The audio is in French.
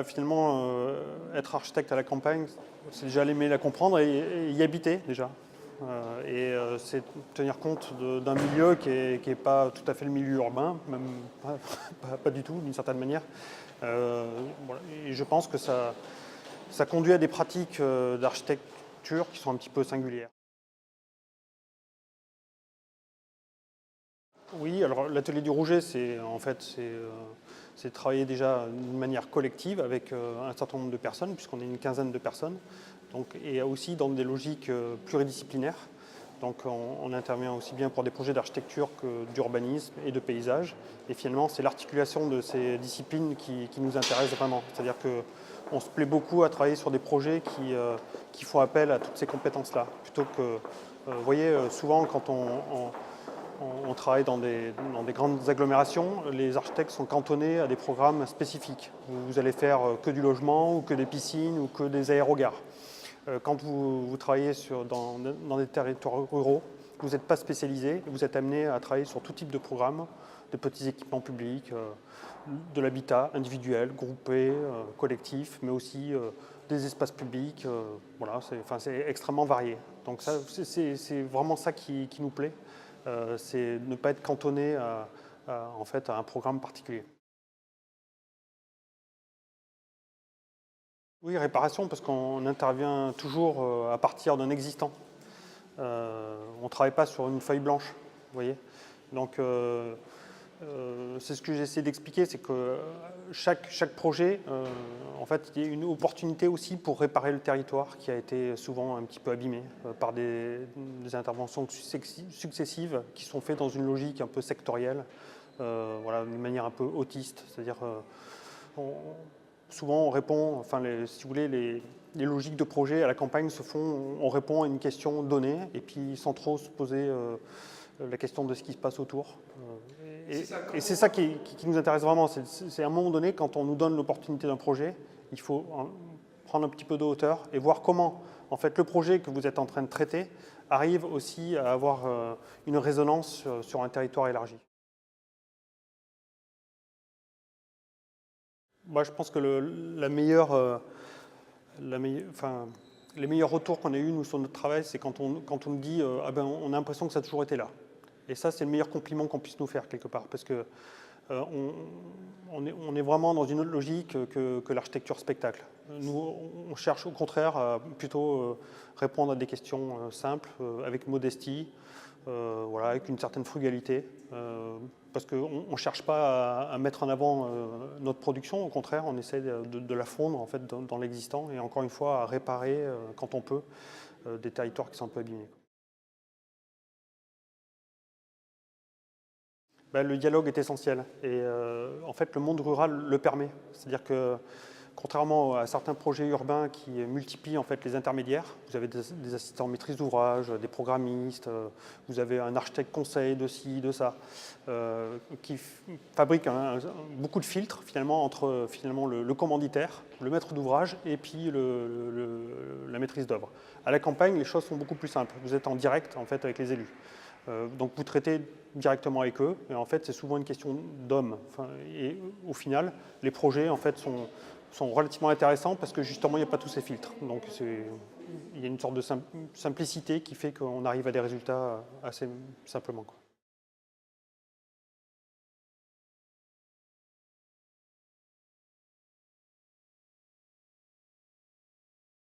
Finalement, être architecte à la campagne, c'est déjà l'aimer, la comprendre et y habiter déjà. C'est tenir compte d'un milieu qui est pas tout à fait le milieu urbain, même pas du tout d'une certaine manière. Voilà. Et je pense que ça conduit à des pratiques d'architecture qui sont un petit peu singulières. Oui, alors l'atelier du Rouget, c'est travailler déjà d'une manière collective avec un certain nombre de personnes, puisqu'on est une quinzaine de personnes, et aussi dans des logiques pluridisciplinaires. Donc on intervient aussi bien pour des projets d'architecture que d'urbanisme et de paysage. Et finalement, c'est l'articulation de ces disciplines qui nous intéresse vraiment. C'est-à-dire qu'on se plaît beaucoup à travailler sur des projets qui font appel à toutes ces compétences-là, plutôt que, vous voyez, souvent quand on travaille dans des grandes agglomérations, les architectes sont cantonnés à des programmes spécifiques. Vous allez faire que du logement, ou que des piscines, ou que des aérogares. Quand vous travaillez dans des territoires ruraux, vous n'êtes pas spécialisé, vous êtes amené à travailler sur tout type de programmes, des petits équipements publics, de l'habitat individuel, groupé, collectif, mais aussi des espaces publics. Voilà, c'est extrêmement varié. Donc c'est vraiment ça qui nous plaît. C'est ne pas être cantonné en fait, à un programme particulier. Oui, réparation, parce qu'on intervient toujours à partir d'un existant. On ne travaille pas sur une feuille blanche, vous voyez. Donc, c'est ce que j'essaie d'expliquer, c'est que chaque projet, en fait, il y a une opportunité aussi pour réparer le territoire qui a été souvent un petit peu abîmé par des interventions successives qui sont faites dans une logique un peu sectorielle, voilà, d'une manière un peu autiste, c'est-à-dire souvent on répond, si vous voulez, les logiques de projet à la campagne se font, on répond à une question donnée et puis sans trop se poser la question de ce qui se passe autour. Et c'est ça qui nous intéresse vraiment. C'est à un moment donné, quand on nous donne l'opportunité d'un projet, il faut prendre un petit peu de hauteur et voir comment, en fait, le projet que vous êtes en train de traiter arrive aussi à avoir une résonance sur un territoire élargi. Moi, je pense que les meilleurs retours qu'on ait eu nous sur notre travail, c'est quand on nous dit on a l'impression que ça a toujours été là. Et ça, c'est le meilleur compliment qu'on puisse nous faire quelque part, parce que on est vraiment dans une autre logique que l'architecture spectacle. Nous, on cherche au contraire à plutôt répondre à des questions simples, avec modestie, voilà, avec une certaine frugalité, parce qu'on ne cherche pas à mettre en avant notre production, au contraire, on essaie de la fondre en fait, dans l'existant, et encore une fois, à réparer, quand on peut, des territoires qui sont un peu abîmés. Le dialogue est essentiel et en fait le monde rural le permet. C'est-à-dire que contrairement à certains projets urbains qui multiplient en fait les intermédiaires, vous avez des assistants maîtrise d'ouvrage, des programmistes, vous avez un architecte conseil de ci, de ça, qui fabrique beaucoup de filtres finalement entre le commanditaire, le maître d'ouvrage et puis la maîtrise d'œuvre. À la campagne, les choses sont beaucoup plus simples. Vous êtes en direct en fait avec les élus. Donc vous traitez directement avec eux, et en fait c'est souvent une question d'hommes. Et au final, les projets en fait sont relativement intéressants parce que justement il n'y a pas tous ces filtres. Donc il y a une sorte de simplicité qui fait qu'on arrive à des résultats assez simplement.